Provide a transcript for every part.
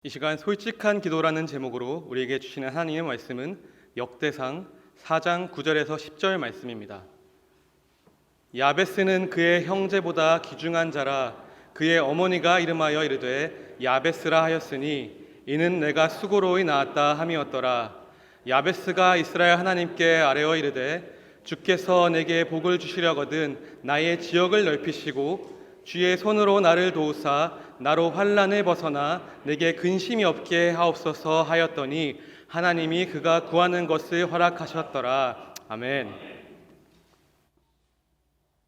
이 시간 솔직한 기도라는 제목으로 우리에게 주시는 하나님의 말씀은 역대상 4장 9절에서 10절 말씀입니다. 야베스는 그의 형제보다 귀중한 자라. 그의 어머니가 이름하여 이르되 야베스라 하였으니 이는 내가 수고로이 낳았다 함이었더라. 야베스가 이스라엘 하나님께 아뢰어 이르되 주께서 내게 복을 주시려거든 나의 지역을 넓히시고 주의 손으로 나를 도우사 나로 환난을 벗어나 내게 근심이 없게 하옵소서 하였더니 하나님이 그가 구하는 것을 허락하셨더라. 아멘.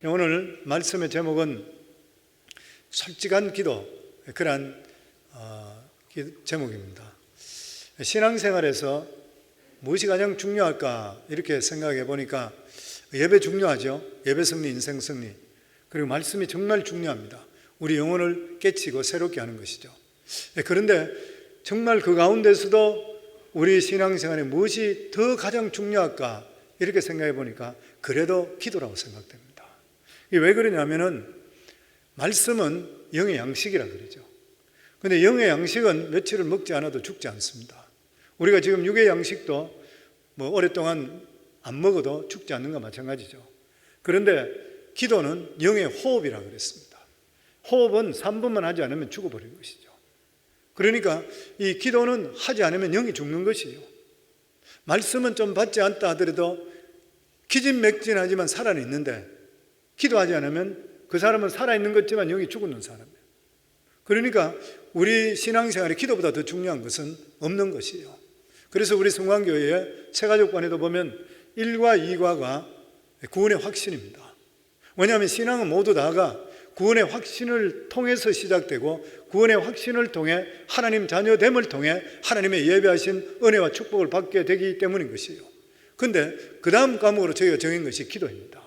오늘 말씀의 제목은 솔직한 기도, 그런 제목입니다. 신앙생활에서 무엇이 가장 중요할까 이렇게 생각해 보니까 예배 중요하죠. 예배 승리, 인생 승리. 그리고 말씀이 정말 중요합니다. 우리 영혼을 깨치고 새롭게 하는 것이죠. 그런데 정말 그 가운데서도 우리 신앙생활에 무엇이 더 가장 중요할까 이렇게 생각해 보니까 그래도 기도라고 생각됩니다. 이게 왜 그러냐면은 말씀은 영의 양식이라 그러죠. 근데 영의 양식은 며칠을 먹지 않아도 죽지 않습니다. 우리가 지금 육의 양식도 오랫동안 안 먹어도 죽지 않는 것과 마찬가지죠. 그런데 기도는 영의 호흡이라 그랬습니다. 호흡은 3분만 하지 않으면 죽어버리는 것이죠. 그러니까 이 기도는 하지 않으면 영이 죽는 것이에요. 말씀은 좀 받지 않다 하더라도 기진맥진하지만 살아있는데 기도하지 않으면 그 사람은 살아있는 것지만 영이 죽는 사람이에요. 그러니까 우리 신앙생활에 기도보다 더 중요한 것은 없는 것이에요. 그래서 우리 성광교회의 새가족관에도 보면 1과 2과가 구원의 확신입니다. 왜냐하면 신앙은 모두 다가 구원의 확신을 통해서 시작되고 구원의 확신을 통해 하나님 자녀됨을 통해 하나님의 예배하신 은혜와 축복을 받게 되기 때문인 것이에요. 그런데 그 다음 과목으로 저희가 정한 것이 기도입니다.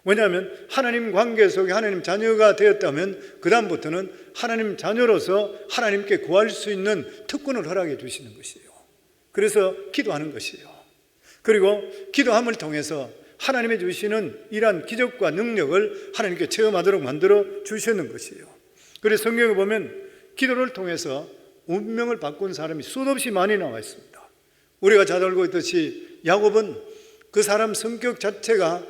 왜냐하면 하나님 관계 속에 하나님 자녀가 되었다면 그 다음부터는 하나님 자녀로서 하나님께 구할 수 있는 특권을 허락해 주시는 것이에요. 그래서 기도하는 것이에요. 그리고 기도함을 통해서 하나님이 주시는 이러한 기적과 능력을 하나님께 체험하도록 만들어 주시는 것이에요. 그래서 성경에 보면 기도를 통해서 운명을 바꾼 사람이 수없이 많이 나와 있습니다. 우리가 잘 알고 있듯이 야곱은 그 사람 성격 자체가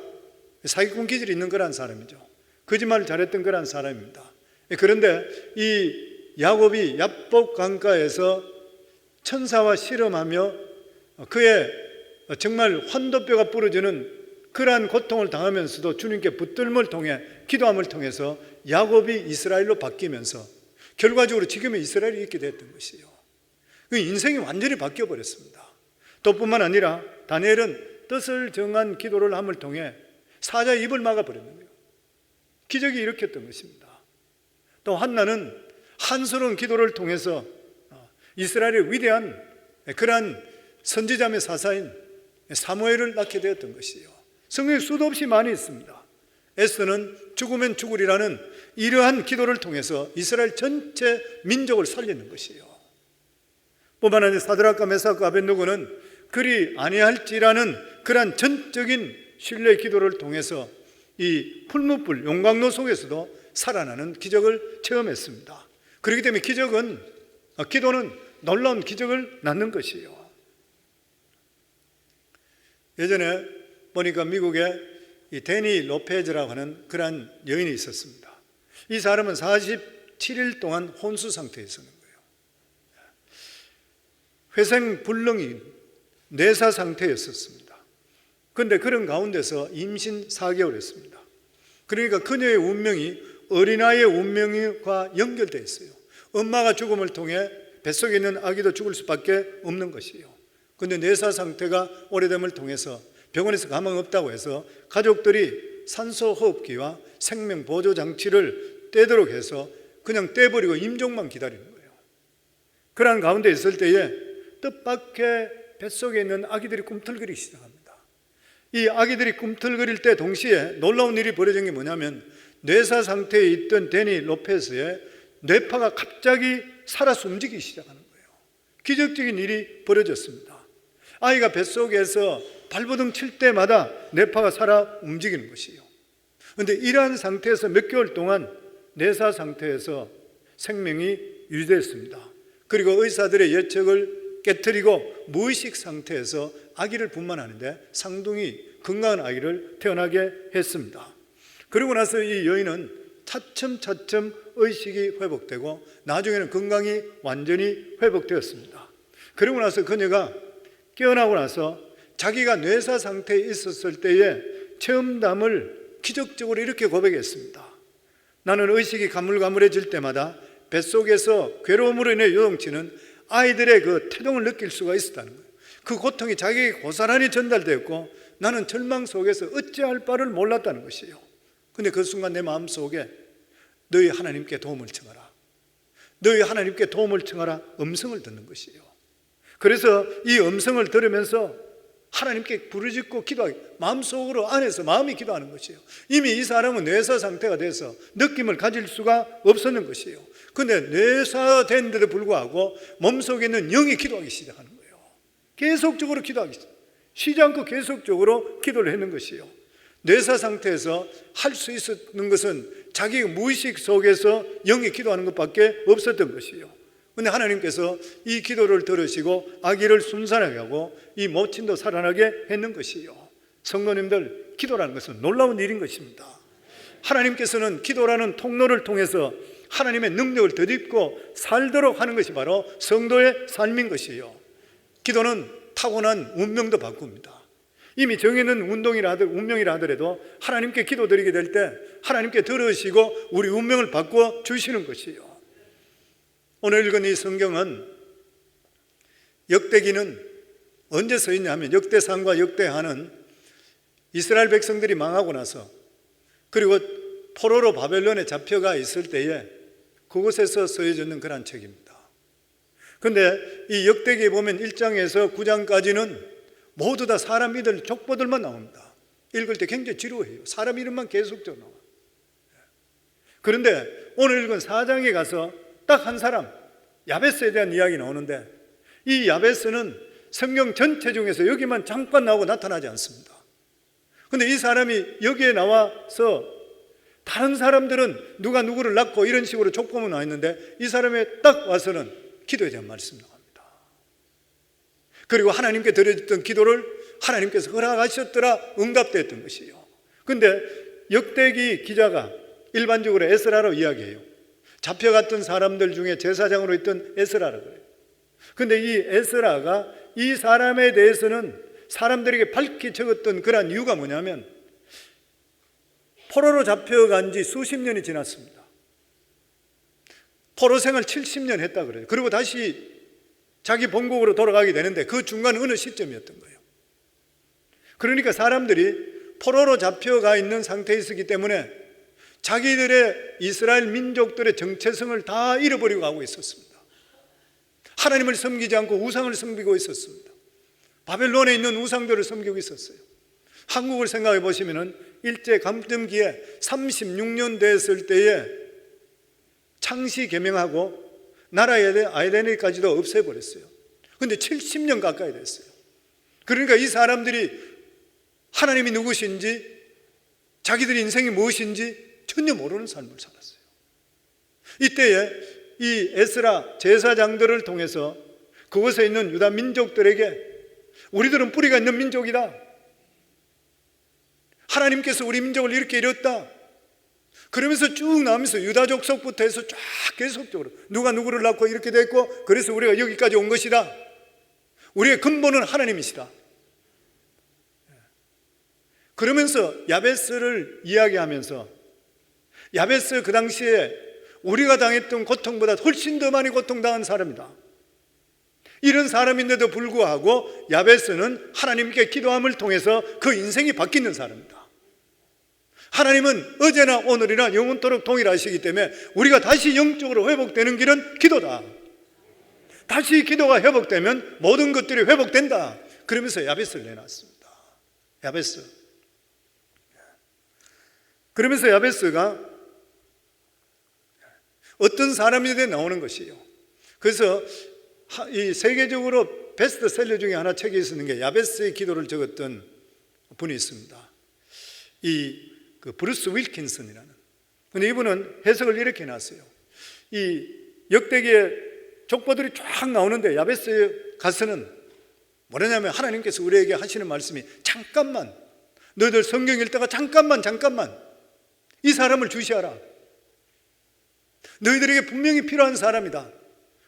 사기꾼 기질이 있는 그런 사람이죠. 거짓말을 잘했던 그런 사람입니다. 그런데 이 야곱이 야복 강가에서 천사와 씨름하며 그의 정말 환도뼈가 부러지는 그러한 고통을 당하면서도 주님께 붙들음을 통해 기도함을 통해서 야곱이 이스라엘로 바뀌면서 결과적으로 지금의 이스라엘이 있게 됐던 것이에요. 그 인생이 완전히 바뀌어 버렸습니다. 또 뿐만 아니라 다니엘은 뜻을 정한 기도를 함을 통해 사자의 입을 막아버렸는 거예요. 기적이 일으켰던 것입니다. 또 한나는 한스러운 기도를 통해서 이스라엘의 위대한 그러한 선지자의 사사인 사무엘을 낳게 되었던 것이에요. 성경에 수도 없이 많이 있습니다. 에스더는 죽으면 죽으리라는 이러한 기도를 통해서 이스라엘 전체 민족을 살리는 것이에요. 뿐만 아니라 사드락과 메삭과 아벳느고는 그리 아니할지라는 그러한 전적인 신뢰의 기도를 통해서 이 풀무불 용광로 속에서도 살아나는 기적을 체험했습니다. 그렇기 때문에 기도는 놀라운 기적을 낳는 것이에요. 예전에 보니까 미국에 이 데니 로페즈라고 하는 그러한 여인이 있었습니다. 이 사람은 47일 동안 혼수 상태에 있었는 거예요. 회생불능이 뇌사 상태였었습니다. 그런데 그런 가운데서 임신 4개월 했습니다. 그러니까 그녀의 운명이 어린아이의 운명과 연결되어 있어요. 엄마가 죽음을 통해 뱃속에 있는 아기도 죽을 수밖에 없는 것이에요. 그런데 뇌사 상태가 오래됨을 통해서 병원에서 가망 없다고 해서 가족들이 산소호흡기와 생명보조장치를 떼도록 해서 그냥 떼버리고 임종만 기다리는 거예요. 그러한 가운데 있을 때에 뜻밖의 뱃속에 있는 아기들이 꿈틀거리기 시작합니다. 이 아기들이 꿈틀거릴 때 동시에 놀라운 일이 벌어진 게 뭐냐면 뇌사 상태에 있던 데니 로페스의 뇌파가 갑자기 살아서 움직이기 시작하는 거예요. 기적적인 일이 벌어졌습니다. 아이가 뱃속에서 발버둥 칠 때마다 뇌파가 살아 움직이는 것이에요. 그런데 이러한 상태에서 몇 개월 동안 뇌사 상태에서 생명이 유지됐습니다. 그리고 의사들의 예측을 깨트리고 무의식 상태에서 아기를 분만하는데 상둥이 건강한 아기를 태어나게 했습니다. 그리고 나서 이 여인은 차츰차츰 의식이 회복되고 나중에는 건강이 완전히 회복되었습니다. 그리고 나서 그녀가 깨어나고 나서 자기가 뇌사 상태에 있었을 때의 체험담을 기적적으로 이렇게 고백했습니다. 나는 의식이 가물가물해질 때마다 뱃속에서 괴로움으로 인해 요동치는 아이들의 그 태동을 느낄 수가 있었다는 거예요. 그 고통이 자기에게 고스란히 전달되었고 나는 절망 속에서 어찌할 바를 몰랐다는 것이에요. 근데 그 순간 내 마음속에 너희 하나님께 도움을 청하라, 너희 하나님께 도움을 청하라 음성을 듣는 것이에요. 그래서 이 음성을 들으면서 하나님께 부르짖고 기도하기, 마음속으로 안에서 마음이 기도하는 것이에요. 이미 이 사람은 뇌사 상태가 돼서 느낌을 가질 수가 없었는 것이에요. 근데 뇌사된데도 불구하고 몸속에 있는 영이 기도하기 시작하는 거예요. 계속적으로 기도하기 시작, 쉬지 않고 계속적으로 기도를 했는 것이에요. 뇌사 상태에서 할 수 있었는 것은 자기 무의식 속에서 영이 기도하는 것밖에 없었던 것이에요. 그런데 하나님께서 이 기도를 들으시고 아기를 순산하게 하고 이 모친도 살아나게 했는 것이에요. 성도님들, 기도라는 것은 놀라운 일인 것입니다. 하나님께서는 기도라는 통로를 통해서 하나님의 능력을 덧입고 살도록 하는 것이 바로 성도의 삶인 것이에요. 기도는 타고난 운명도 바꿉니다. 이미 정해진 운명이라 하더라도 하나님께 기도드리게 될 때 하나님께 들으시고 우리 운명을 바꿔 주시는 것이에요. 오늘 읽은 이 성경은 역대기는 언제 써있냐 하면 역대상과 역대하는 이스라엘 백성들이 망하고 나서 그리고 포로로 바벨론에 잡혀가 있을 때에 그곳에서 써져있는 그런 책입니다. 그런데 이 역대기에 보면 1장에서 9장까지는 모두 다 사람 이들 족보들만 나옵니다. 읽을 때 굉장히 지루해요. 사람 이름만 계속적으로 나와요. 그런데 오늘 읽은 4장에 가서 딱 한 사람, 야베스에 대한 이야기 나오는데 이 야베스는 성경 전체 중에서 여기만 잠깐 나오고 나타나지 않습니다. 그런데 이 사람이 여기에 나와서 다른 사람들은 누가 누구를 낳고 이런 식으로 족보만 나와 있는데 이 사람이 딱 와서는 기도에 대한 말씀이 나옵니다. 그리고 하나님께 드려졌던 기도를 하나님께서 허락하셨더라 응답됐던 것이에요. 그런데 역대기 기자가 일반적으로 에스라로 이야기해요. 잡혀갔던 사람들 중에 제사장으로 있던 에스라라고 그래요. 그런데 이 에스라가 이 사람에 대해서는 사람들에게 밝히 적었던 그런 이유가 뭐냐면 포로로 잡혀간 지 수십 년이 지났습니다. 포로 생활 70년 했다 그래요. 그리고 다시 자기 본국으로 돌아가게 되는데 그 중간 어느 시점이었던 거예요. 그러니까 사람들이 포로로 잡혀가 있는 상태에 있었기 때문에 자기들의 이스라엘 민족들의 정체성을 다 잃어버리고 가고 있었습니다. 하나님을 섬기지 않고 우상을 섬기고 있었습니다. 바벨론에 있는 우상들을 섬기고 있었어요. 한국을 생각해 보시면 일제 감점기에 36년 됐을 때에 창시 개명하고 나라의 아이덴티티까지도 없애버렸어요. 그런데 70년 가까이 됐어요. 그러니까 이 사람들이 하나님이 누구신지 자기들의 인생이 무엇인지 전혀 모르는 삶을 살았어요. 이때에 이 에스라 제사장들을 통해서 그곳에 있는 유다 민족들에게 우리들은 뿌리가 있는 민족이다. 하나님께서 우리 민족을 이렇게 이뤘다. 그러면서 쭉 나오면서 유다 족속부터 해서 쫙 계속적으로 누가 누구를 낳고 이렇게 됐고 그래서 우리가 여기까지 온 것이다. 우리의 근본은 하나님이시다. 그러면서 야베스를 이야기하면서 야베스 그 당시에 우리가 당했던 고통보다 훨씬 더 많이 고통당한 사람이다. 이런 사람인데도 불구하고 야베스는 하나님께 기도함을 통해서 그 인생이 바뀌는 사람이다. 하나님은 어제나 오늘이나 영원토록 동일하시기 때문에 우리가 다시 영적으로 회복되는 길은 기도다. 다시 기도가 회복되면 모든 것들이 회복된다. 그러면서 야베스를 내놨습니다. 야베스. 그러면서 야베스가 어떤 사람이든 나오는 것이에요. 그래서 이 세계적으로 베스트셀러 중에 하나 책에 있었는 게 야베스의 기도를 적었던 분이 있습니다. 그 브루스 윌킨슨이라는. 근데 이분은 해석을 이렇게 해놨어요. 이 역대기에 족보들이 쫙 나오는데 야베스에 가서는 뭐냐면 하나님께서 우리에게 하시는 말씀이 잠깐만, 너희들 성경 읽다가 잠깐만 이 사람을 주시하라. 너희들에게 분명히 필요한 사람이다.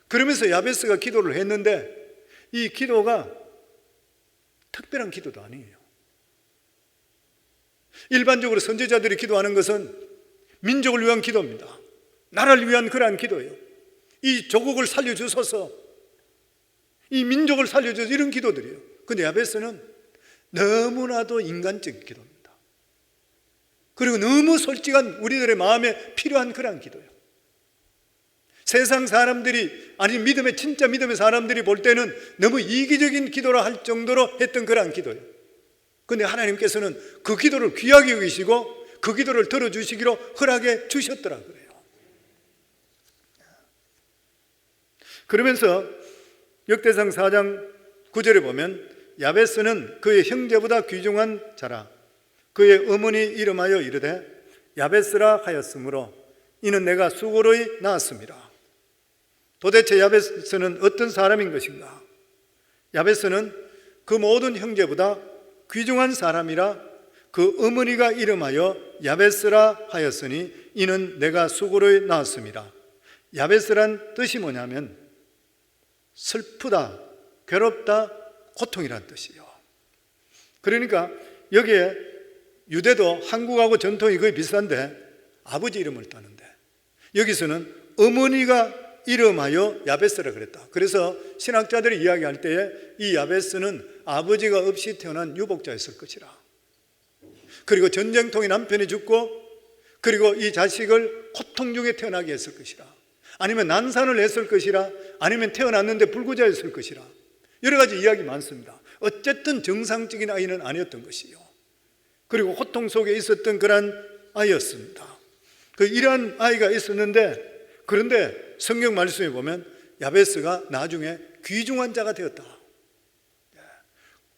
그러면서 야베스가 기도를 했는데 이 기도가 특별한 기도도 아니에요. 일반적으로 선지자들이 기도하는 것은 민족을 위한 기도입니다. 나라를 위한 그러한 기도예요. 이 조국을 살려주소서, 이 민족을 살려주소서, 이런 기도들이에요. 그런데 야베스는 너무나도 인간적인 기도입니다. 그리고 너무 솔직한 우리들의 마음에 필요한 그러한 기도예요. 세상 사람들이, 아니 믿음의 진짜 믿음의 사람들이 볼 때는 너무 이기적인 기도라 할 정도로 했던 그러한 기도예요. 그런데 하나님께서는 그 기도를 귀하게 여기시고 그 기도를 들어주시기로 허락해 주셨더라 그래요. 그러면서 역대상 4장 9절에 보면 야베스는 그의 형제보다 귀중한 자라. 그의 어머니 이름하여 이르되 야베스라 하였으므로 이는 내가 수고로이 낳았습니다. 도대체 야베스는 어떤 사람인 것인가? 야베스는 그 모든 형제보다 귀중한 사람이라 그 어머니가 이름하여 야베스라 하였으니 이는 내가 수고로이 낳았습니다. 야베스란 뜻이 뭐냐면 슬프다, 괴롭다, 고통이란 뜻이에요. 그러니까 여기에 유대도 한국하고 전통이 거의 비슷한데 아버지 이름을 따는데 여기서는 어머니가 이름하여 야베스라 그랬다. 그래서 신학자들이 이야기할 때에 이 야베스는 아버지가 없이 태어난 유복자였을 것이라. 그리고 전쟁통에 남편이 죽고 그리고 이 자식을 고통 중에 태어나게 했을 것이라. 아니면 난산을 했을 것이라. 아니면 태어났는데 불구자였을 것이라. 여러 가지 이야기 많습니다. 어쨌든 정상적인 아이는 아니었던 것이요. 그리고 고통 속에 있었던 그런 아이였습니다. 이러한 아이가 있었는데 그런데 성경 말씀에 보면 야베스가 나중에 귀중한 자가 되었다.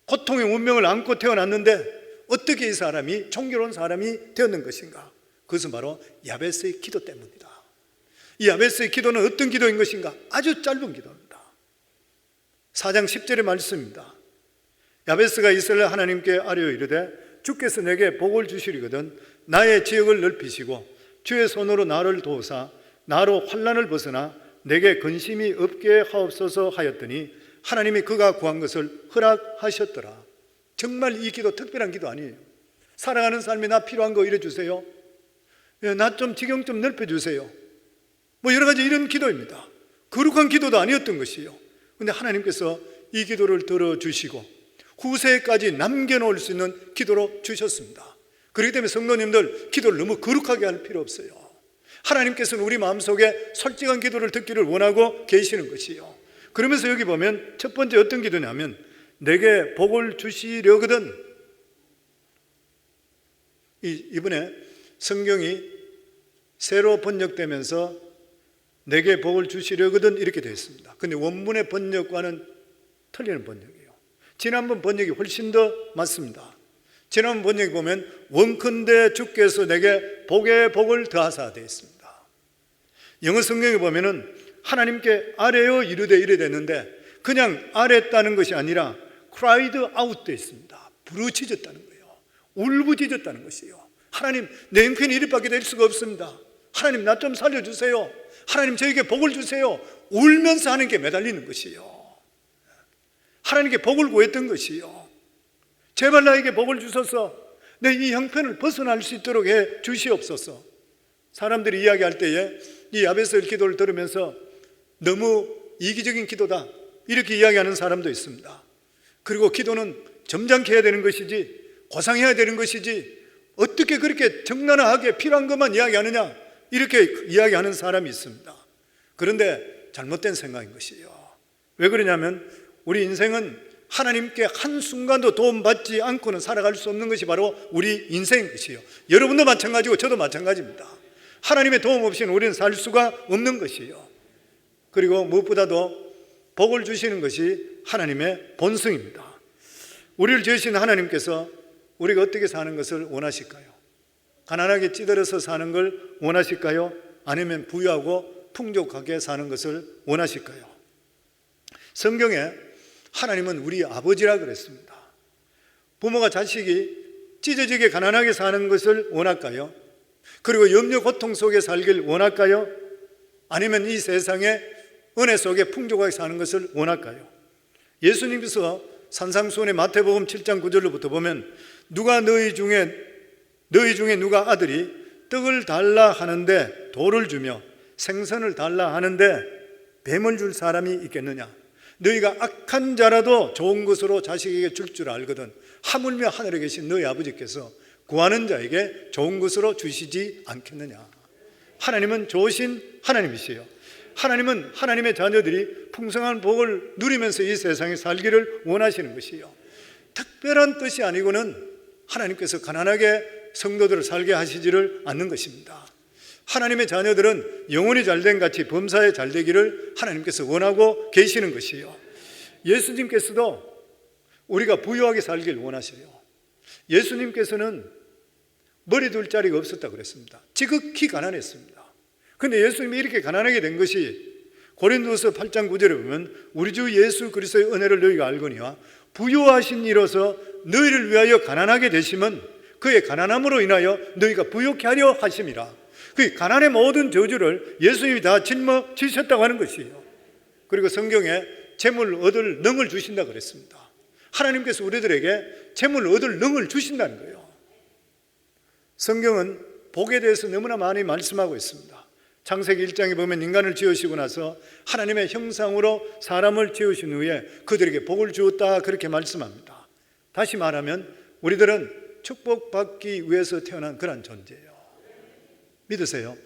고통의 운명을 안고 태어났는데 어떻게 이 사람이 종교로운 사람이 되었는 것인가? 그것은 바로 야베스의 기도 때문이다. 이 야베스의 기도는 어떤 기도인 것인가? 아주 짧은 기도입니다. 4장 10절의 말씀입니다. 야베스가 이스라엘 하나님께 아뢰어 이르되 주께서 내게 복을 주시리거든 나의 지역을 넓히시고 주의 손으로 나를 도우사 나로 환난을 벗어나 내게 근심이 없게 하옵소서 하였더니 하나님이 그가 구한 것을 허락하셨더라. 정말 이 기도 특별한 기도 아니에요. 사랑하는 삶에 나 필요한 거 이래주세요. 나 좀 지경 좀 넓혀주세요. 뭐 여러 가지 이런 기도입니다. 거룩한 기도도 아니었던 것이에요. 그런데 하나님께서 이 기도를 들어주시고 후세까지 남겨놓을 수 있는 기도로 주셨습니다. 그렇기 때문에 성도님들 기도를 너무 거룩하게 할 필요 없어요. 하나님께서는 우리 마음속에 솔직한 기도를 듣기를 원하고 계시는 것이요. 그러면서 여기 보면 첫 번째 어떤 기도냐면 내게 복을 주시려거든. 이번에 성경이 새로 번역되면서 내게 복을 주시려거든 이렇게 되어 있습니다. 그런데 원문의 번역과는 틀리는 번역이에요. 지난번 번역이 훨씬 더 맞습니다. 지난번 번역에 보면 원컨대 주께서 내게 복의 복을 더하사 되어 있습니다. 영어 성경에 보면은 하나님께 아뢰어 이르되 이래 됐는데 그냥 아뢰었다는 것이 아니라 cried out 되어 있습니다. 부르짖었다는 거예요. 울부짖었다는 것이에요. 하나님 내 형편이 이렇게밖에 될 수가 없습니다. 하나님 나 좀 살려주세요. 하나님 저에게 복을 주세요. 울면서 하나님께 매달리는 것이에요. 하나님께 복을 구했던 것이에요. 제발 나에게 복을 주셔서 내 이 형편을 벗어날 수 있도록 해 주시옵소서. 사람들이 이야기할 때에 이 야베스의 기도를 들으면서 너무 이기적인 기도다 이렇게 이야기하는 사람도 있습니다. 그리고 기도는 점잖게 해야 되는 것이지 고상해야 되는 것이지 어떻게 그렇게 적나라하게 필요한 것만 이야기하느냐 이렇게 이야기하는 사람이 있습니다. 그런데 잘못된 생각인 것이에요. 왜 그러냐면 우리 인생은 하나님께 한순간도 도움받지 않고는 살아갈 수 없는 것이 바로 우리 인생인 것이에요. 여러분도 마찬가지고 저도 마찬가지입니다. 하나님의 도움 없이는 우리는 살 수가 없는 것이에요. 그리고 무엇보다도 복을 주시는 것이 하나님의 본성입니다. 우리를 지으신 하나님께서 우리가 어떻게 사는 것을 원하실까요? 가난하게 찌들어서 사는 걸 원하실까요? 아니면 부유하고 풍족하게 사는 것을 원하실까요? 성경에 하나님은 우리 아버지라 그랬습니다. 부모가 자식이 찢어지게 가난하게 사는 것을 원할까요? 그리고 염려 고통 속에 살길 원할까요? 아니면 이 세상에 은혜 속에 풍족하게 사는 것을 원할까요? 예수님께서 산상수훈의 마태복음 7장 9절로부터 보면 누가 너희 중에 누가 아들이 떡을 달라 하는데 돌을 주며 생선을 달라 하는데 뱀을 줄 사람이 있겠느냐? 너희가 악한 자라도 좋은 것으로 자식에게 줄 줄 알거든 하물며 하늘에 계신 너희 아버지께서 구하는 자에게 좋은 것으로 주시지 않겠느냐? 하나님은 좋으신 하나님이시요, 하나님은 하나님의 자녀들이 풍성한 복을 누리면서 이 세상에 살기를 원하시는 것이요, 특별한 뜻이 아니고는 하나님께서 가난하게 성도들을 살게 하시지를 않는 것입니다. 하나님의 자녀들은 영혼이 잘된 같이 범사에 잘되기를 하나님께서 원하고 계시는 것이요, 예수님께서도 우리가 부유하게 살길 원하셔요. 예수님께서는 머리 둘 자리가 없었다고 그랬습니다. 지극히 가난했습니다. 그런데 예수님이 이렇게 가난하게 된 것이 고린도서 8장 9절에 보면 우리 주 예수 그리스도의 은혜를 너희가 알거니와 부유하신 이로서 너희를 위하여 가난하게 되심은 그의 가난함으로 인하여 너희가 부유케 하려 하심이라. 그 가난의 모든 저주를 예수님이 다 짊어지셨다고 하는 것이에요. 그리고 성경에 재물 얻을 능을 주신다고 그랬습니다. 하나님께서 우리들에게 재물 얻을 능을 주신다는 거예요. 성경은 복에 대해서 너무나 많이 말씀하고 있습니다. 창세기 1장에 보면 인간을 지으시고 나서 하나님의 형상으로 사람을 지으신 후에 그들에게 복을 주었다 그렇게 말씀합니다. 다시 말하면 우리들은 축복받기 위해서 태어난 그런 존재예요. 믿으세요?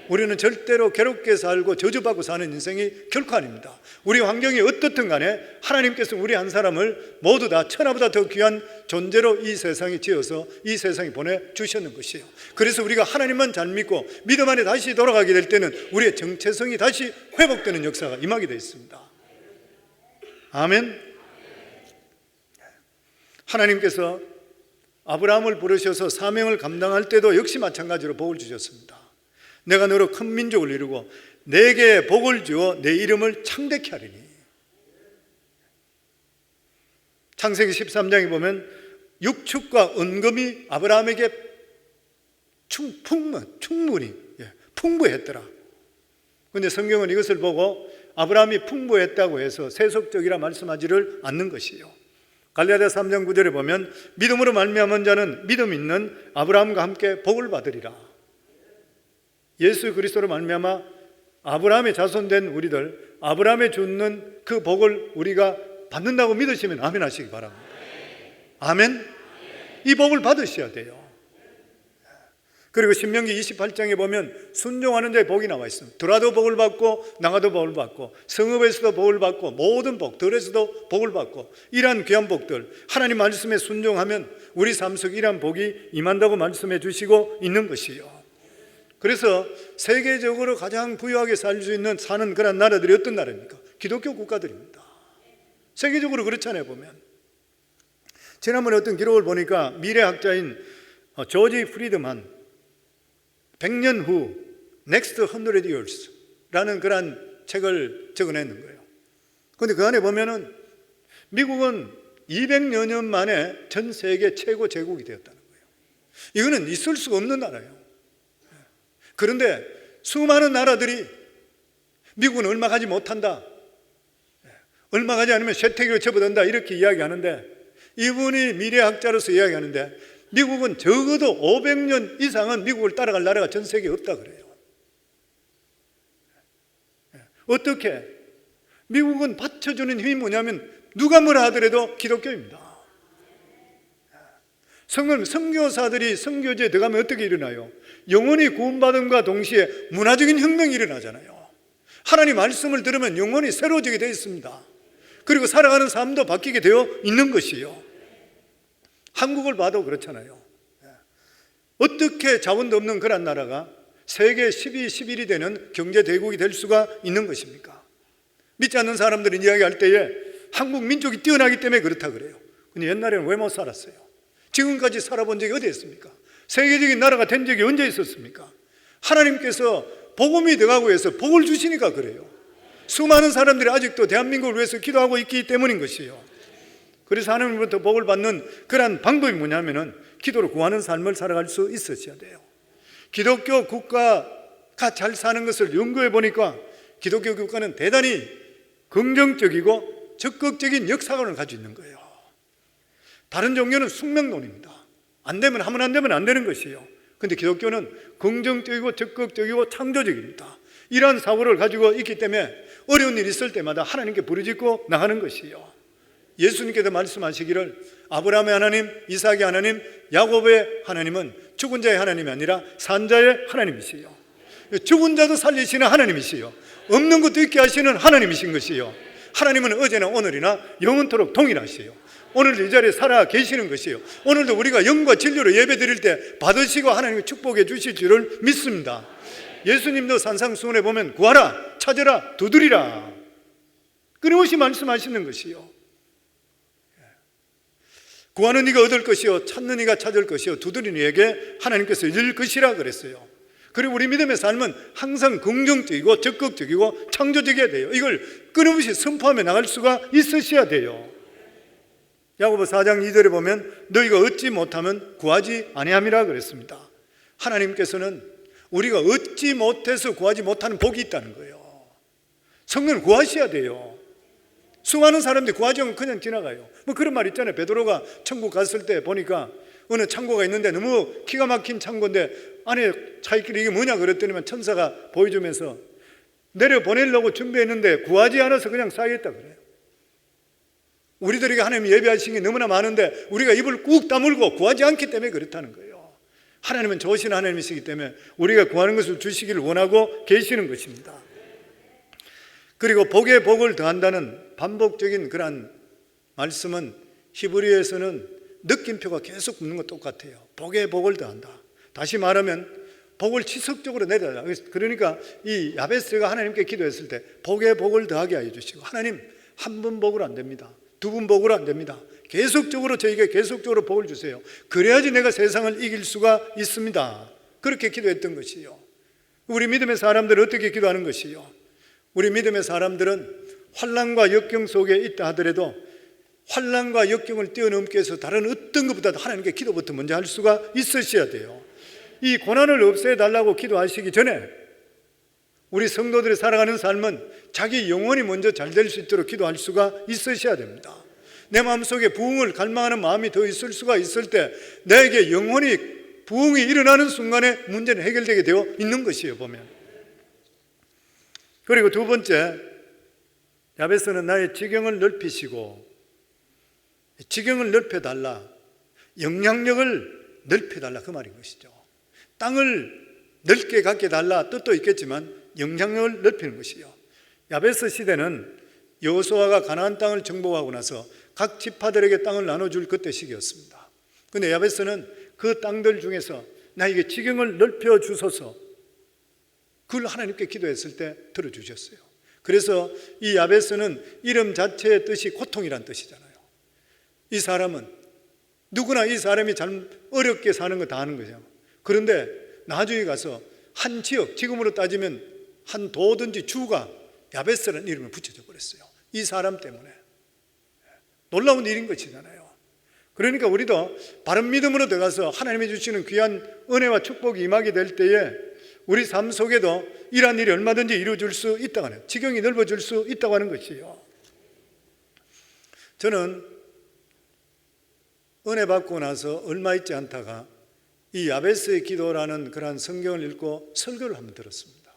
우리는 절대로 괴롭게 살고 저주받고 사는 인생이 결코 아닙니다. 우리 환경이 어떻든 간에 하나님께서 우리 한 사람을 모두 다 천하보다 더 귀한 존재로 이 세상에 지어서 이 세상에 보내주셨는 것이에요. 그래서 우리가 하나님만 잘 믿고 믿음 안에 다시 돌아가게 될 때는 우리의 정체성이 다시 회복되는 역사가 임하게 되어 있습니다. 아멘. 하나님께서 아브라함을 부르셔서 사명을 감당할 때도 역시 마찬가지로 복을 주셨습니다. 내가 너로 큰 민족을 이루고 내게 복을 주어 내 이름을 창대케 하리니. 창세기 13장에 보면 육축과 은금이 아브라함에게 충분히 풍부했더라. 그런데 성경은 이것을 보고 아브라함이 풍부했다고 해서 세속적이라 말씀하지를 않는 것이에요. 갈라디아 3장 9절에 보면 믿음으로 말미암은 자는 믿음 있는 아브라함과 함께 복을 받으리라. 예수 그리스도로 말미암아 아브라함의 자손된 우리들, 아브라함의 주는 그 복을 우리가 받는다고 믿으시면 아멘 하시기 바랍니다. 아멘. 이 복을 받으셔야 돼요. 그리고 신명기 28장에 보면 순종하는 데 복이 나와 있습니다. 들어도 복을 받고 나가도 복을 받고 성읍에서도 복을 받고 모든 복, 들에서도 복을 받고 이러한 귀한 복들, 하나님 말씀에 순종하면 우리 삶 속에 이러한 복이 임한다고 말씀해 주시고 있는 것이요. 그래서 세계적으로 가장 부유하게 살 수 있는 사는 그런 나라들이 어떤 나라입니까? 기독교 국가들입니다. 세계적으로 그렇잖아요. 보면 지난번에 어떤 기록을 보니까 미래학자인 조지 프리드만 100년 후 Next 100 Years 라는 그런 책을 적어내는 거예요. 그런데 그 안에 보면은 미국은 200여 년 만에 전 세계 최고 제국이 되었다는 거예요. 이거는 있을 수가 없는 나라예요. 그런데 수많은 나라들이 미국은 얼마 가지 못한다, 얼마 가지 않으면 쇠퇴기로 접어든다 이렇게 이야기하는데, 이분이 미래학자로서 이야기하는데 미국은 적어도 500년 이상은 미국을 따라갈 나라가 전 세계에 없다 그래요. 어떻게? 미국은 받쳐주는 힘이 뭐냐면 누가 뭐라 하더라도 기독교입니다. 선교사들이 선교지에 들어가면 어떻게 일어나요? 영혼이 구원받음과 동시에 문화적인 혁명이 일어나잖아요. 하나님 말씀을 들으면 영혼이 새로워지게 되어 있습니다. 그리고 살아가는 삶도 바뀌게 되어 있는 것이요. 한국을 봐도 그렇잖아요. 어떻게 자원도 없는 그런 나라가 세계 10위, 11위 되는 경제대국이 될 수가 있는 것입니까? 믿지 않는 사람들은 이야기할 때에 한국 민족이 뛰어나기 때문에 그렇다 그래요. 근데 옛날에는 왜 못 살았어요? 지금까지 살아본 적이 어디 있습니까? 세계적인 나라가 된 적이 언제 있었습니까? 하나님께서 복음이 들어가고 해서 복을 주시니까 그래요. 수많은 사람들이 아직도 대한민국을 위해서 기도하고 있기 때문인 것이에요. 그래서 하나님으로부터 복을 받는 그러한 방법이 뭐냐면은 기도로 구하는 삶을 살아갈 수 있으셔야 돼요. 기독교 국가가 잘 사는 것을 연구해 보니까 기독교 국가는 대단히 긍정적이고 적극적인 역사관을 가지고 있는 거예요. 다른 종교는 숙명론입니다. 안 되면 하면 안 되면 안 되는 것이에요. 근데 기독교는 긍정적이고 적극적이고 창조적입니다. 이러한 사고를 가지고 있기 때문에 어려운 일이 있을 때마다 하나님께 부르짖고 나가는 것이에요. 예수님께서 말씀하시기를 아브라함의 하나님, 이삭의 하나님, 야곱의 하나님은 죽은 자의 하나님이 아니라 산 자의 하나님이시요. 죽은 자도 살리시는 하나님이시요. 없는 것도 있게 하시는 하나님이신 것이요. 하나님은 어제나 오늘이나 영원토록 동일하시요. 오늘도 이 자리에 살아 계시는 것이요. 오늘도 우리가 영과 진리로 예배 드릴 때 받으시고 하나님이 축복해 주실 줄을 믿습니다. 예수님도 산상수훈에 보면 구하라, 찾으라, 두드리라 끊임없이 말씀하시는 것이요. 구하는 이가 얻을 것이요, 찾는 이가 찾을 것이요, 두드리는 이에게 하나님께서 열릴 것이라 그랬어요. 그리고 우리 믿음의 삶은 항상 긍정적이고 적극적이고 창조적이어야 돼요. 이걸 끊임없이 선포하며 나갈 수가 있으셔야 돼요. 야고보 4장 2절에 보면 너희가 얻지 못하면 구하지 아니함이라 그랬습니다. 하나님께서는 우리가 얻지 못해서 구하지 못하는 복이 있다는 거예요. 성령을 구하셔야 돼요. 수많은 사람들이 구하지 않고 그냥 지나가요. 뭐 그런 말 있잖아요. 베드로가 천국 갔을 때 보니까 어느 창고가 있는데 너무 기가 막힌 창고인데 안에 차있길래 이게 뭐냐 그랬더니만 천사가 보여주면서 내려보내려고 준비했는데 구하지 않아서 그냥 쌓여있다 그래요. 우리들에게 하나님이 예배하신 게 너무나 많은데 우리가 입을 꾹 다물고 구하지 않기 때문에 그렇다는 거예요. 하나님은 좋으신 하나님이시기 때문에 우리가 구하는 것을 주시기를 원하고 계시는 것입니다. 그리고 복에 복을 더한다는 반복적인 그런 말씀은 히브리어에서는 느낌표가 계속 붙는 것 똑같아요. 복에 복을 더한다. 다시 말하면 복을 지속적으로 내려달라. 그러니까 이 야베스가 하나님께 기도했을 때 복에 복을 더하게 하여 주시고, 하나님 한 번 복으로 안 됩니다. 두 번 복으로 안 됩니다. 계속적으로 저에게 계속적으로 복을 주세요. 그래야지 내가 세상을 이길 수가 있습니다. 그렇게 기도했던 것이요. 우리 믿음의 사람들은 어떻게 기도하는 것이요? 우리 믿음의 사람들은 환난과 역경 속에 있다 하더라도 환난과 역경을 뛰어넘기 위해서 다른 어떤 것보다도 하나님께 기도부터 먼저 할 수가 있으셔야 돼요. 이 고난을 없애달라고 기도하시기 전에 우리 성도들이 살아가는 삶은 자기 영혼이 먼저 잘 될 수 있도록 기도할 수가 있으셔야 됩니다. 내 마음속에 부흥을 갈망하는 마음이 더 있을 수가 있을 때 내게 영혼이 부흥이 일어나는 순간에 문제는 해결되게 되어 있는 것이에요, 보면. 그리고 두 번째, 야베스는 나의 지경을 넓히시고, 지경을 넓혀달라, 영향력을 넓혀달라, 그 말인 것이죠. 땅을 넓게 갖게 달라 뜻도 있겠지만 영향력을 넓히는 것이요. 야베스 시대는 여호수아가 가나안 땅을 정복하고 나서 각 지파들에게 땅을 나눠줄 그때 시기였습니다. 그런데 야베스는 그 땅들 중에서 나에게 지경을 넓혀 주소서, 그걸 하나님께 기도했을 때 들어주셨어요. 그래서 이 야베스는 이름 자체의 뜻이 고통이란 뜻이잖아요. 이 사람은 누구나 이 사람이 참 어렵게 사는 거 다 하는 거죠. 그런데 나중에 가서 한 지역, 지금으로 따지면 한 도든지 주가 야베스라는 이름을 붙여져 버렸어요. 이 사람 때문에. 놀라운 일인 것이잖아요. 그러니까 우리도 바른 믿음으로 들어가서 하나님이 주시는 귀한 은혜와 축복이 임하게 될 때에 우리 삶 속에도 이러한 일이 얼마든지 이루어질 수 있다고 하는, 지경이 넓어질 수 있다고 하는 것이에요. 저는 은혜 받고 나서 얼마 있지 않다가 이 야베스의 기도라는 그러한 성경을 읽고 설교를 한번 들었습니다.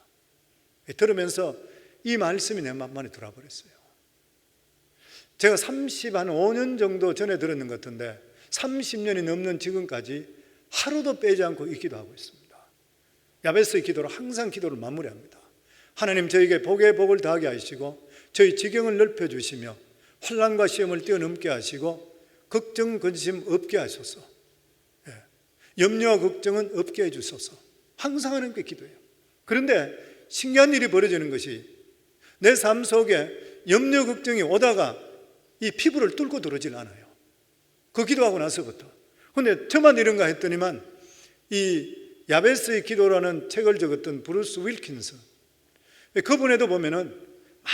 들으면서 이 말씀이 내 마음만에 들어와버렸어요. 제가 5년 정도 전에 들었는 것 같은데 30년이 넘는 지금까지 하루도 빼지 않고 이 기도하고 있습니다. 야베스의 기도로 항상 기도를 마무리합니다. 하나님, 저에게 복에 복을 더하게 하시고 저희 지경을 넓혀주시며 환난과 시험을 뛰어넘게 하시고 걱정, 근심 없게 하소서. 염려와 걱정은 없게 해주소서. 항상 하나님께 기도해요. 그런데 신기한 일이 벌어지는 것이 내 삶 속에 염려, 걱정이 오다가 이 피부를 뚫고 들어오질 않아요. 그 기도하고 나서부터. 그런데 저만 이런가 했더니만 이 야베스의 기도라는 책을 적었던 브루스 윌킨슨, 그분에도 보면은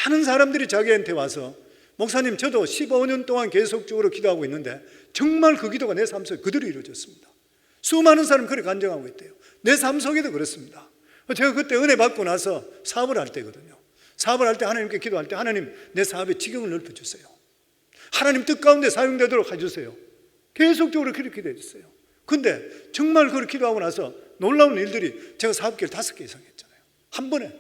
많은 사람들이 자기한테 와서 목사님 저도 15년 동안 계속적으로 기도하고 있는데 정말 그 기도가 내 삶 속에 그대로 이루어졌습니다. 수많은 사람이 그렇게 간증하고 있대요. 내 삶 속에도 그렇습니다. 제가 그때 은혜 받고 나서 사업을 할 때거든요. 사업을 할 때 하나님께 기도할 때 하나님 내 사업의 지경을 넓혀주세요. 하나님 뜻 가운데 사용되도록 해주세요. 계속적으로 그렇게 기도해 줬어요. 근데 정말 그렇게 기도하고 나서 놀라운 일들이 제가 사업기를 5개 이상 했잖아요. 한 번에.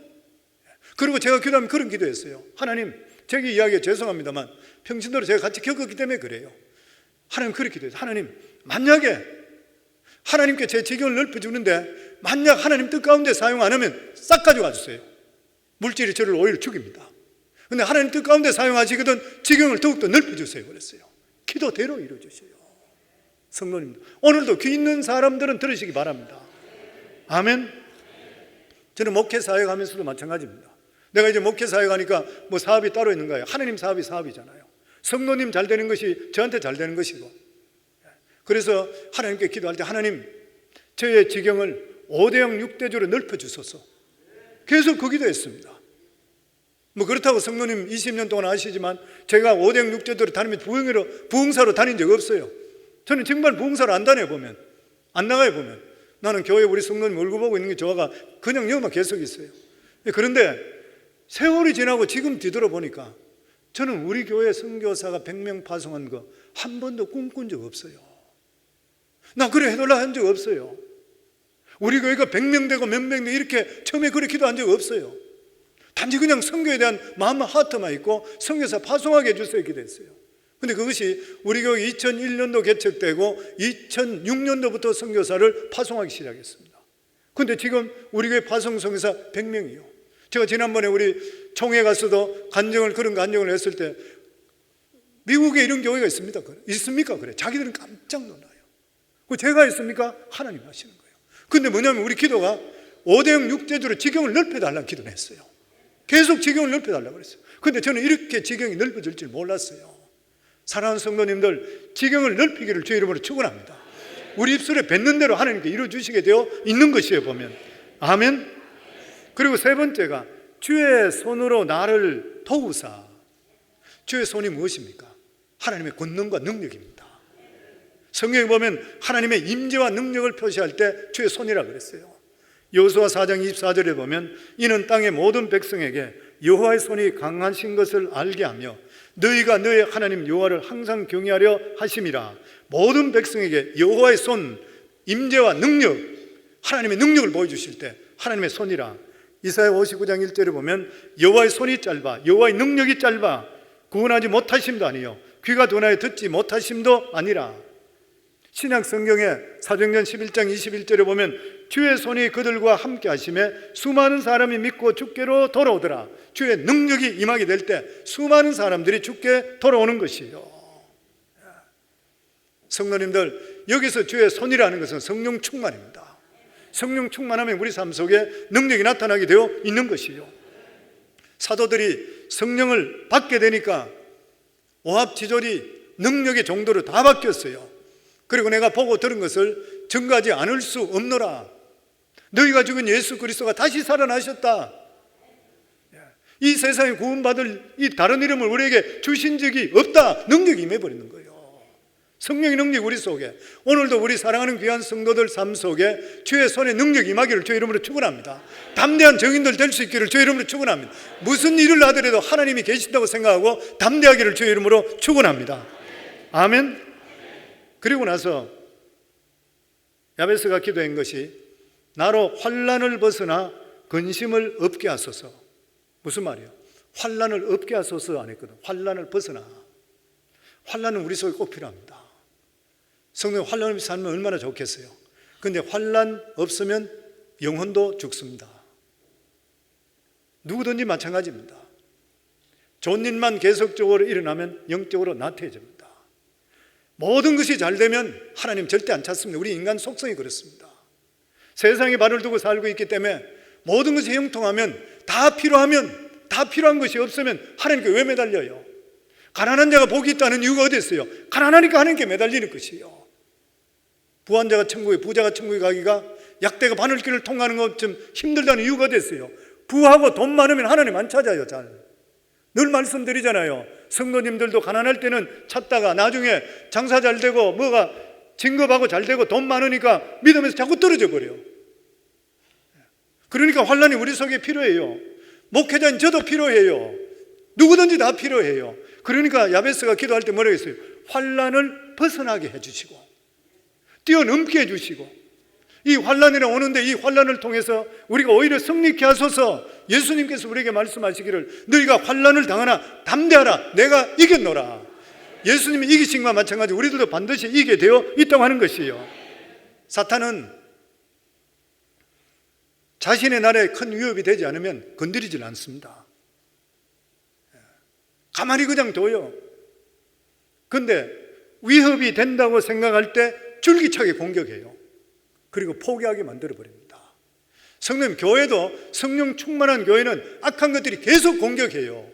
그리고 제가 기도하면 그런 기도했어요. 하나님 제게 이야기해 죄송합니다만 평신도로 제가 같이 겪었기 때문에 그래요. 하나님 그렇게 기도했어요. 하나님 만약에 하나님께 제 지경을 넓혀주는데 만약 하나님 뜻 가운데 사용 안 하면 싹 가져가 주세요. 물질이 저를 오히려 죽입니다. 근데 하나님 뜻 가운데 사용하시거든 지경을 더욱더 넓혀주세요 그랬어요. 기도대로 이루어주세요. 성도님들 오늘도 귀 있는 사람들은 들으시기 바랍니다. 아멘. 저는 목회사역 하면서도 마찬가지입니다. 내가 이제 목회사역 하니까 뭐 사업이 따로 있는 거예요. 하나님 사업이 사업이잖아요. 성도님 잘 되는 것이 저한테 잘 되는 것이고, 그래서 하나님께 기도할 때 하나님 저의 지경을 5대형 6대조로 넓혀주소서 계속 그 기도했습니다. 뭐 그렇다고 성도님 20년 동안 아시지만 제가 5대형 6대조로 다니면서 부흥사로 다닌 적 없어요. 저는 정말 부흥사로 안 다녀보면 안 나가요 보면 나는 교회 우리 성도님 얼굴 보고 있는 게 좋아가 그냥 여기만 계속 있어요. 그런데 세월이 지나고 지금 뒤돌아보니까 저는 우리 교회 선교사가 100명 파송한 거 한 번도 꿈꾼 적 없어요. 나 그래 해달라 한 적 없어요. 우리 교회가 100명 되고 몇 명 되고 이렇게 처음에 그렇게 기도한 적 없어요. 단지 그냥 선교에 대한 마음만 하트만 있고 선교사 파송하게 해주세요 기도했어요. 근데 그것이 우리 교회 2001년도 개척되고 2006년도부터 선교사를 파송하기 시작했습니다. 근데 지금 우리 교회 파송 선교사 100명이요. 제가 지난번에 우리 총회 가서도 그런 간증을 했을 때 미국에 이런 교회가 있습니까? 그래. 자기들은 깜짝 놀라요. 제가 있습니까? 하나님 하시는 거예요. 근데 뭐냐면 우리 기도가 5대형 6대조로 지경을 넓혀달라는 기도를 했어요. 계속 지경을 넓혀달라고 그랬어요. 근데 저는 이렇게 지경이 넓어질 줄 몰랐어요. 사랑하는 성도님들, 지경을 넓히기를 주의 이름으로 축원합니다. 우리 입술에 뱉는 대로 하나님께 이루어주시게 되어 있는 것이에요 보면. 아멘. 그리고 세 번째가 주의 손으로 나를 도우사. 주의 손이 무엇입니까? 하나님의 권능과 능력입니다. 성경에 보면 하나님의 임재와 능력을 표시할 때 주의 손이라 그랬어요. 여호수아 4장 24절에 보면 이는 땅의 모든 백성에게 여호와의 손이 강하신 것을 알게 하며 너희가 너희 하나님 여호와를 항상 경외하려 하심이라. 모든 백성에게 여호와의 손, 임재와 능력, 하나님의 능력을 보여주실 때 하나님의 손이라. 이사야 59장 1절에 보면 여호와의 손이 짧아 여호와의 능력이 짧아 구원하지 못하심도 아니요 귀가 둔하여 듣지 못하심도 아니라. 신약 성경에 사도행전 11장 21절에 보면 주의 손이 그들과 함께 하심에 수많은 사람이 믿고 주께로 돌아오더라. 주의 능력이 임하게 될 때 수많은 사람들이 주께 돌아오는 것이요. 성도님들, 여기서 주의 손이라는 것은 성령 충만입니다. 성령 충만하면 우리 삶 속에 능력이 나타나게 되어 있는 것이요. 사도들이 성령을 받게 되니까 오합지졸이 능력의 정도로 다 바뀌었어요. 그리고 내가 보고 들은 것을 증거하지 않을 수 없노라. 너희가 죽은 예수 그리스도가 다시 살아나셨다. 이 세상에 구원받을 이 다른 이름을 우리에게 주신 적이 없다. 능력이 임해버리는 거예요. 성령의 능력이 우리 속에. 오늘도 우리 사랑하는 귀한 성도들 삶 속에 주의 손에 능력이 임하기를 주의 이름으로 축원합니다. 담대한 정인들 될 수 있기를 주의 이름으로 축원합니다. 무슨 일을 하더라도 하나님이 계신다고 생각하고 담대하기를 주의 이름으로 축원합니다. 아멘. 그리고 나서 야베스가 기도한 것이 나로 환난을 벗어나 근심을 없게 하소서. 무슨 말이에요? 환난을 없게 하소서 안 했거든. 환난을 벗어나. 환난은 우리 속에 꼭 필요합니다. 성도님 환난 없이 살면 얼마나 좋겠어요. 그런데 환난 없으면 영혼도 죽습니다. 누구든지 마찬가지입니다. 좋은 일만 계속적으로 일어나면 영적으로 나태해집니다. 모든 것이 잘 되면 하나님 절대 안 찾습니다. 우리 인간 속성이 그렇습니다. 세상에 발을 두고 살고 있기 때문에 모든 것이 형통하면 다 필요한 것이 없으면 하나님께 왜 매달려요? 가난한 자가 복이 있다는 이유가 어디 있어요? 가난하니까 하나님께 매달리는 것이에요. 부한 자가 천국에, 부자가 천국에 가기가 약대가 바늘길을 통과하는 것쯤 힘들다는 이유가 어디 있어요? 부하고 돈 많으면 하나님 안 찾아요. 잘. 늘 말씀드리잖아요. 성도님들도 가난할 때는 찾다가 나중에 장사 잘 되고 뭐가 진급하고 잘 되고 돈 많으니까 믿음에서 자꾸 떨어져 버려요. 그러니까 환난이 우리 속에 필요해요. 목회자인 저도 필요해요. 누구든지 다 필요해요. 그러니까 야베스가 기도할 때 뭐라고 했어요? 환난을 벗어나게 해주시고 뛰어넘게 해주시고, 이 환난이 오는데 이 환난을 통해서 우리가 오히려 승리케 하소서. 예수님께서 우리에게 말씀하시기를 너희가 환난을 당하나 담대하라, 내가 이겼노라. 예수님이 이기신 것과 마찬가지로 우리들도 반드시 이기게 되어 있다고 하는 것이에요. 사탄은 자신의 나라에 큰 위협이 되지 않으면 건드리질 않습니다. 가만히 그냥 둬요. 그런데 위협이 된다고 생각할 때 줄기차게 공격해요. 그리고 포기하게 만들어버립니다. 성령, 교회도 성령 충만한 교회는 악한 것들이 계속 공격해요.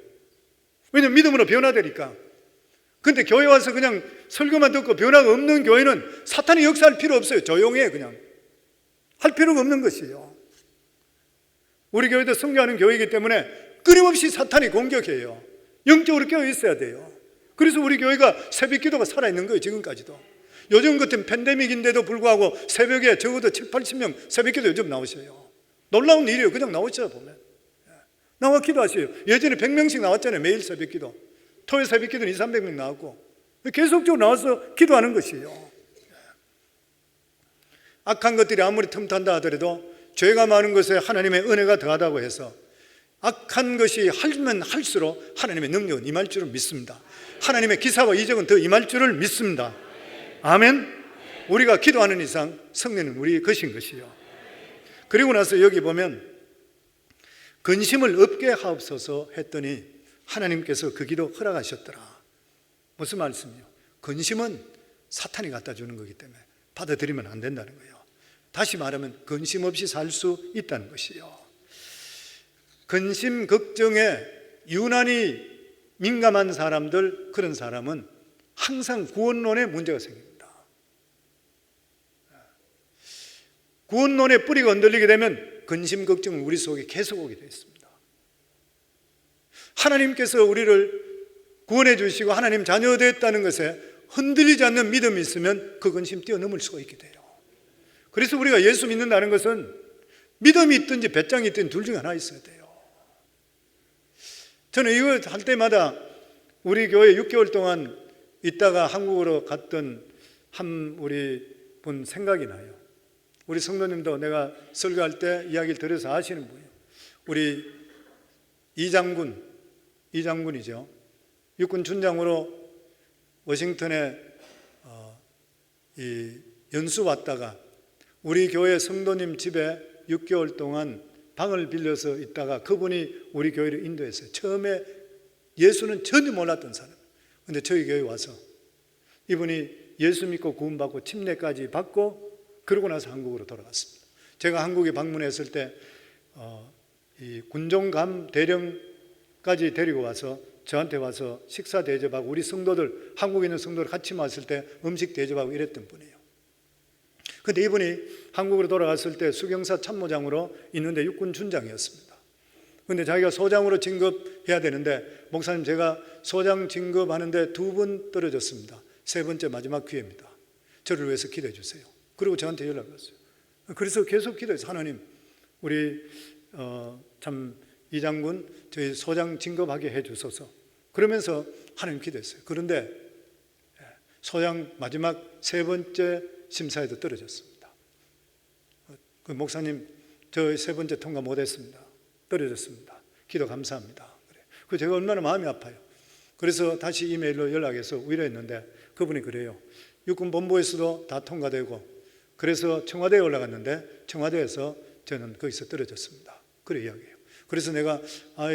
왜냐하면 믿음으로 변화되니까. 근데 교회 와서 그냥 설교만 듣고 변화가 없는 교회는 사탄이 역사할 필요 없어요. 조용해, 그냥. 할 필요가 없는 것이에요. 우리 교회도 성교하는 교회이기 때문에 끊임없이 사탄이 공격해요. 영적으로 깨어 있어야 돼요. 그래서 우리 교회가 새벽 기도가 살아있는 거예요, 지금까지도. 요즘 같은 팬데믹인데도 불구하고 새벽에 적어도 7, 80명 새벽 기도 요즘 나오셔요. 놀라운 일이에요. 그냥 나오셔요, 보면. 나와 기도하세요. 예전에 100명씩 나왔잖아요, 매일 새벽 기도. 토요일 새벽 기도는 2, 300명 나왔고 계속적으로 나와서 기도하는 것이에요. 악한 것들이 아무리 틈탄다 하더라도 죄가 많은 것에 하나님의 은혜가 더하다고 해서 악한 것이 하면 할수록 하나님의 능력은 임할 줄을 믿습니다. 하나님의 기사와 이적은 더 임할 줄을 믿습니다. 아멘. 우리가 기도하는 이상 성령은 우리 것인 것이요. 그리고 나서 여기 보면 근심을 없게 하옵소서 했더니 하나님께서 그 기도 허락하셨더라. 무슨 말씀이요? 근심은 사탄이 갖다 주는 거기 때문에 받아들이면 안 된다는 거예요. 다시 말하면 근심 없이 살 수 있다는 것이요. 근심, 걱정에 유난히 민감한 사람들, 그런 사람은 항상 구원론에 문제가 생깁니다. 구원론의 뿌리가 흔들리게 되면 근심, 걱정은 우리 속에 계속 오게 되어 있습니다. 하나님께서 우리를 구원해 주시고 하나님 자녀 되었다는 것에 흔들리지 않는 믿음이 있으면 그 근심 뛰어넘을 수가 있게 돼요. 그래서 우리가 예수 믿는다는 것은 믿음이 있든지 배짱이 있든지 둘 중에 하나 있어야 돼요. 저는 이거 할 때마다 우리 교회 6개월 동안 있다가 한국으로 갔던 한 우리 분 생각이 나요. 우리 성도님도 내가 설교할 때 이야기를 들어서 아시는 분이에요. 우리 이장군이죠. 육군 준장으로 워싱턴에 연수 왔다가 우리 교회 성도님 집에 6개월 동안 방을 빌려서 있다가 그분이 우리 교회를 인도했어요. 처음에 예수는 전혀 몰랐던 사람. 근데 저희 교회 와서 이분이 예수 믿고 구원받고 침례까지 받고 그러고 나서 한국으로 돌아갔습니다. 제가 한국에 방문했을 때 이 군종감 대령까지 데리고 와서 저한테 와서 식사 대접하고 우리 성도들, 한국에 있는 성도들 같이 왔을 때 음식 대접하고 이랬던 분이에요. 근데 이분이 한국으로 돌아갔을 때 수경사 참모장으로 있는데 육군 준장이었습니다. 근데 자기가 소장으로 진급해야 되는데 목사님 제가 소장 진급하는데 2번 떨어졌습니다. 3번째 마지막 기회입니다. 저를 위해서 기도해 주세요. 그리고 저한테 연락을 왔어요. 그래서 계속 기도해서 하나님 우리 참 이장군 저희 소장 진급하게 해 주소서. 그러면서 하나님 기도했어요. 그런데 소장 마지막 3번째 심사에도 떨어졌습니다. 그 목사님 저 3번째 통과 못했습니다. 떨어졌습니다. 기도 감사합니다. 그 제가 얼마나 마음이 아파요. 그래서 다시 이메일로 연락해서 위로했는데 그분이 그래요. 육군 본부에서도 다 통과되고 그래서 청와대에 올라갔는데 청와대에서 저는 거기서 떨어졌습니다. 그래 이야기해요. 그래서 내가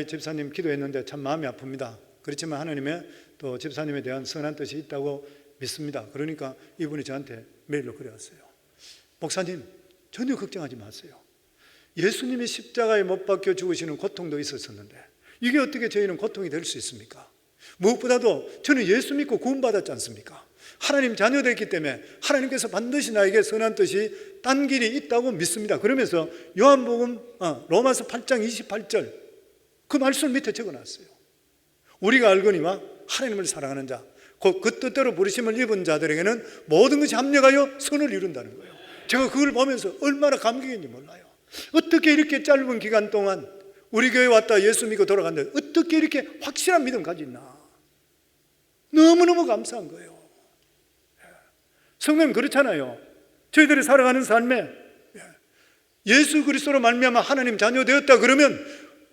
집사님 기도했는데 참 마음이 아픕니다. 그렇지만 하나님의 또 집사님에 대한 선한 뜻이 있다고 믿습니다. 그러니까 이분이 저한테 메일로 그래왔어요. 목사님 전혀 걱정하지 마세요. 예수님이 십자가에 못 박혀 죽으시는 고통도 있었었는데 이게 어떻게 저희는 고통이 될 수 있습니까? 무엇보다도 저는 예수 믿고 구원받았지 않습니까? 하나님 자녀 됐기 때문에 하나님께서 반드시 나에게 선한 뜻이 딴 길이 있다고 믿습니다. 그러면서 요한복음 로마서 8장 28절 그 말씀 밑에 적어놨어요. 우리가 알거니와 하나님을 사랑하는 자, 그 뜻대로 부르심을 입은 자들에게는 모든 것이 합력하여 선을 이룬다는 거예요. 제가 그걸 보면서 얼마나 감격인지 몰라요. 어떻게 이렇게 짧은 기간 동안 우리 교회 왔다 예수 믿고 돌아갔는데 어떻게 이렇게 확실한 믿음 가졌나. 너무너무 감사한 거예요. 성도님 그렇잖아요. 저희들이 살아가는 삶에 예수 그리스도로 말미암아 하나님 자녀 되었다 그러면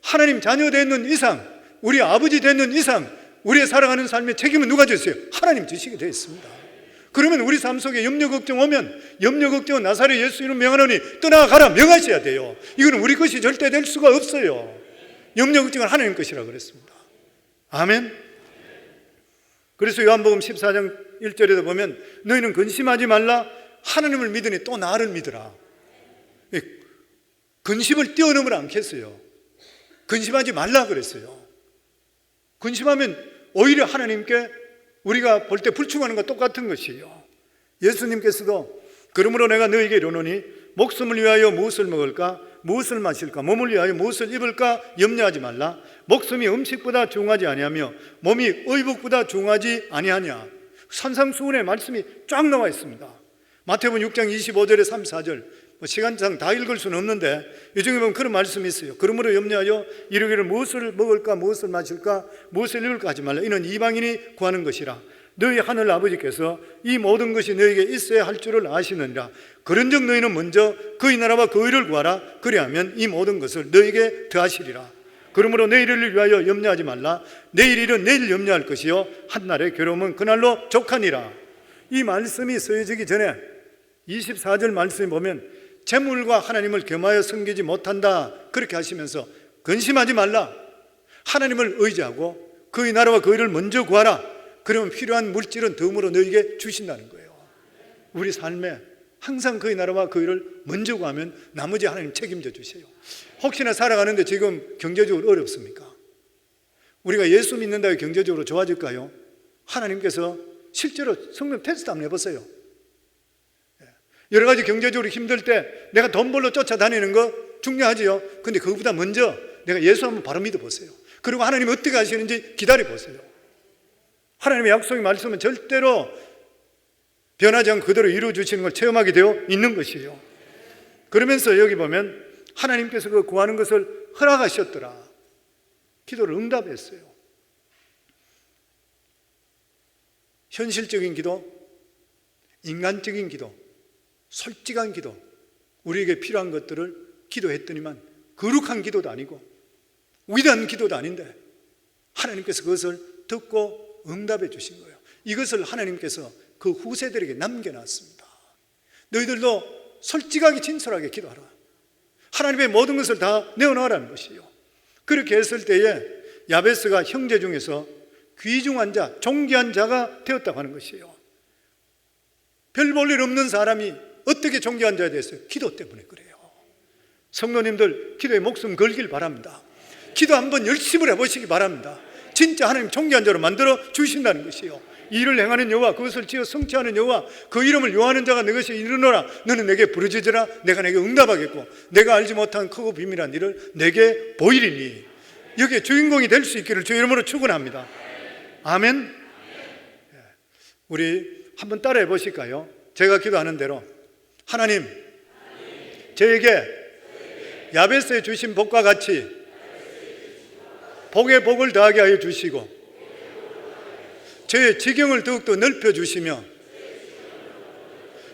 하나님 자녀 되는 이상, 우리 아버지 되는 이상 우리의 살아가는 삶의 책임은 누가 졌어요? 하나님 지시게 되어 있습니다. 그러면 우리 삶 속에 염려 걱정 오면 염려 걱정은 나사렛 예수 이름 명하노니 떠나가라 명하셔야 돼요. 이거는 우리 것이 절대 될 수가 없어요. 염려 걱정은 하나님 것이라 그랬습니다. 아멘. 그래서 요한복음 14장 1절에도 보면 너희는 근심하지 말라 하나님을 믿으니 또 나를 믿으라. 근심을 뛰어넘으라 않겠어요. 근심하지 말라 그랬어요. 근심하면 오히려 하나님께 우리가 볼 때 불충하는 것과 똑같은 것이에요. 예수님께서도 그러므로 내가 너희에게 이르노니 목숨을 위하여 무엇을 먹을까 무엇을 마실까 몸을 위하여 무엇을 입을까 염려하지 말라. 목숨이 음식보다 중하지 아니하며 몸이 의복보다 중하지 아니하냐. 산상수훈의 말씀이 쫙 나와 있습니다. 마태복음 6장 25절에 34절 시간상 다 읽을 수는 없는데 이 중에 보면 그런 말씀이 있어요. 그러므로 염려하여 이르기를 무엇을 먹을까 무엇을 마실까 무엇을 입을까 하지 말라. 이는 이방인이 구하는 것이라. 너희 하늘 아버지께서 이 모든 것이 너희에게 있어야 할 줄을 아시느니라. 그런즉 너희는 먼저 그의 나라와 그 의를 구하라. 그리하면 이 모든 것을 너희에게 더하시리라. 그러므로 내일을 위하여 염려하지 말라. 내일 일은 내일 염려할 것이요 한날의 괴로움은 그날로 족하니라. 이 말씀이 쓰여지기 전에 24절 말씀에 보면 재물과 하나님을 겸하여 섬기지 못한다 그렇게 하시면서 근심하지 말라. 하나님을 의지하고 그의 나라와 그 의를 먼저 구하라. 그러면 필요한 물질은 덤으로 너에게 주신다는 거예요. 우리 삶에 항상 그의 나라와 그 의를 먼저 구하면 나머지 하나님 책임져 주세요. 혹시나 살아가는데 지금 경제적으로 어렵습니까? 우리가 예수 믿는다고 경제적으로 좋아질까요? 하나님께서 실제로 성령 테스트 한번 해보세요. 여러 가지 경제적으로 힘들 때 내가 돈 벌러 쫓아다니는 거 중요하지요. 근데 그것보다 먼저 내가 예수 한번 바로 믿어보세요. 그리고 하나님이 어떻게 하시는지 기다려보세요. 하나님의 약속의 말씀은 절대로 변하지 않고 그대로 이루어주시는 걸 체험하게 되어 있는 것이에요. 그러면서 여기 보면 하나님께서 그 구하는 것을 허락하셨더라. 기도를 응답했어요. 현실적인 기도, 인간적인 기도, 솔직한 기도, 우리에게 필요한 것들을 기도했더니만 거룩한 기도도 아니고 위대한 기도도 아닌데 하나님께서 그것을 듣고 응답해 주신 거예요. 이것을 하나님께서 그 후세들에게 남겨놨습니다. 너희들도 솔직하게 진솔하게 기도하라. 하나님의 모든 것을 다 내어놓으라는 것이에요. 그렇게 했을 때에 야베스가 형제 중에서 귀중한 자, 존귀한 자가 되었다고 하는 것이에요. 별 볼 일 없는 사람이 어떻게 존귀한 자가 됐어요? 기도 때문에 그래요. 성도님들 기도에 목숨 걸길 바랍니다. 기도 한번 열심히 해보시기 바랍니다. 진짜 하나님 존귀한 자로 만들어 주신다는 것이에요. 일을 행하는 여호와 그것을 지어 성취하는 여호와 그 이름을 요하는 자가 내 것이 이르노라. 너는 내게 부르짖으라. 내가 내게 응답하겠고 내가 알지 못한 크고 비밀한 일을 내게 보이리니. 여기에 주인공이 될 수 있기를 주 이름으로 축원합니다. 아멘. 우리 한번 따라해 보실까요? 제가 기도하는 대로 하나님 저에게 야베스에 주신 복과 같이 복에 복을 더하게 하여 주시고 저의 지경을 더욱더 넓혀 주시며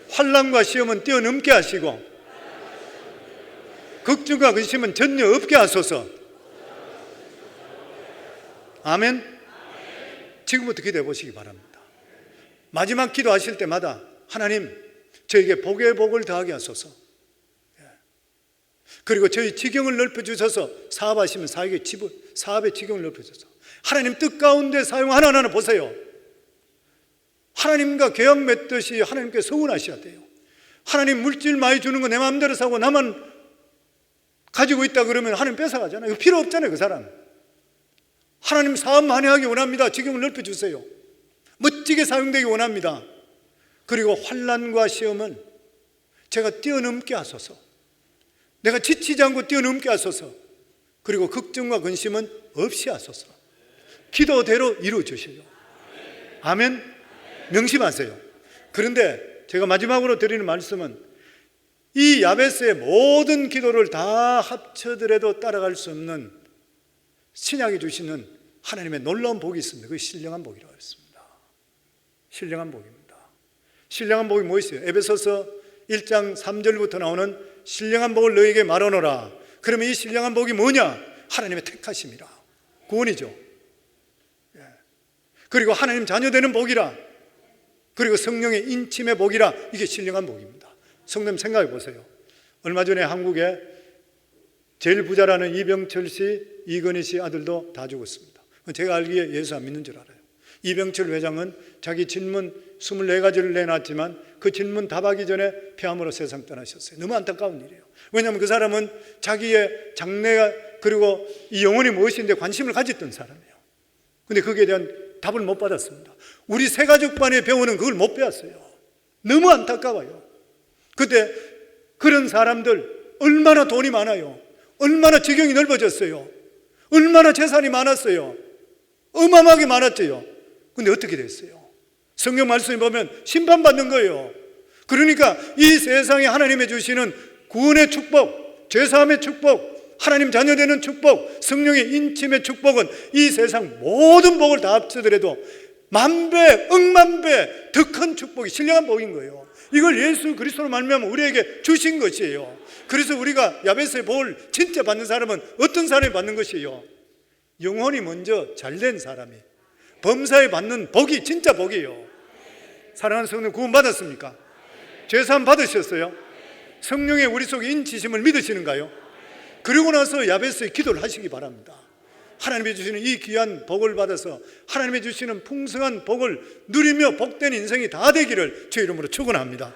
환난과 시험은 뛰어넘게 하시고 걱정과 근심은 전혀 없게 하소서. 아멘. 지금부터 기도해 보시기 바랍니다. 마지막 기도하실 때마다 하나님 저에게 복의 복을 더하게 하소서. 그리고 저희 지경을 넓혀주셔서 사업하시면 사업의 지경을 넓혀주셔서 하나님 뜻 가운데 사용 하나하나 보세요. 하나님과 계약 맺듯이 하나님께 서운하셔야 돼요. 하나님 물질 많이 주는 거 내 마음대로 사고 나만 가지고 있다 그러면 하나님 뺏어가잖아요. 필요 없잖아요. 그 사람. 하나님 사업 많이 하기 원합니다. 지경을 넓혀주세요. 멋지게 사용되기 원합니다. 그리고 환난과 시험은 제가 뛰어넘게 하소서. 내가 지치지 않고 뛰어넘게 하소서. 그리고 걱정과 근심은 없이 하소서. 기도대로 이루어 주셔요. 아멘. 명심하세요. 그런데 제가 마지막으로 드리는 말씀은 이 야베스의 모든 기도를 다 합쳐더라도 따라갈 수 없는 신약이 주시는 하나님의 놀라운 복이 있습니다. 그게 신령한 복이라고 했습니다. 신령한 복입니다. 신령한 복이 무엇이에요? 에베소서 1장 3절부터 나오는 신령한 복을 너에게 말하노라. 그러면 이 신령한 복이 뭐냐? 하나님의 택하심이라. 구원이죠. 그리고 하나님 자녀되는 복이라. 그리고 성령의 인침의 복이라. 이게 신령한 복입니다. 성도님 생각해 보세요. 얼마 전에 한국에 제일 부자라는 이병철 씨, 이건희 씨 아들도 다 죽었습니다. 제가 알기에 예수 안 믿는 줄 알아요. 이병철 회장은 자기 진문 24가지를 내놨지만 그 진문 답하기 전에 폐암으로 세상 떠나셨어요. 너무 안타까운 일이에요. 왜냐하면 그 사람은 자기의 장래가 그리고 이 영혼이 무엇인데 관심을 가졌던 사람이에요. 근데 거기에 대한 답을 못 받았습니다. 우리 새가족반의 배우는 그걸 못 배웠어요. 너무 안타까워요. 그때 그런 사람들 얼마나 돈이 많아요. 얼마나 지경이 넓어졌어요. 얼마나 재산이 많았어요. 어마어마하게 많았죠. 근데 어떻게 됐어요? 성경 말씀에 보면 심판받는 거예요. 그러니까 이 세상에 하나님이 주시는 구원의 축복, 죄사함의 축복, 하나님 자녀되는 축복, 성령의 인침의 축복은 이 세상 모든 복을 다 합쳐더라도 만배, 억만배 더 큰 축복이 신령한 복인 거예요. 이걸 예수 그리스도로 말미암아 우리에게 주신 것이에요. 그래서 우리가 야베스의 복을 진짜 받는 사람은 어떤 사람이 받는 것이에요? 영혼이 먼저 잘된 사람이 범사에 받는 복이 진짜 복이에요. 사랑하는 성도 구원 받았습니까? 죄사함 받으셨어요? 성령의 우리 속에 인치심을 믿으시는가요? 그리고 나서 야베스의 기도를 하시기 바랍니다. 하나님이 주시는 이 귀한 복을 받아서 하나님이 주시는 풍성한 복을 누리며 복된 인생이 다 되기를 주의 이름으로 축원합니다.